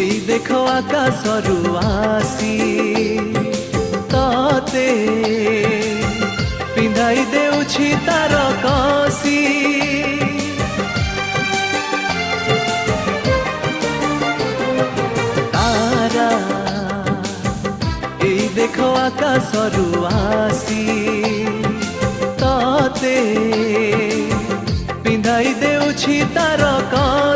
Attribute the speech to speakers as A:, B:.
A: এই দেখো আকাশରୁ আসি ততে পিন্ধাই দেউছি তার কষি তারা এই দেখো আকাশରୁ আসি ততে পিন্ধাই দেউছি তার কষি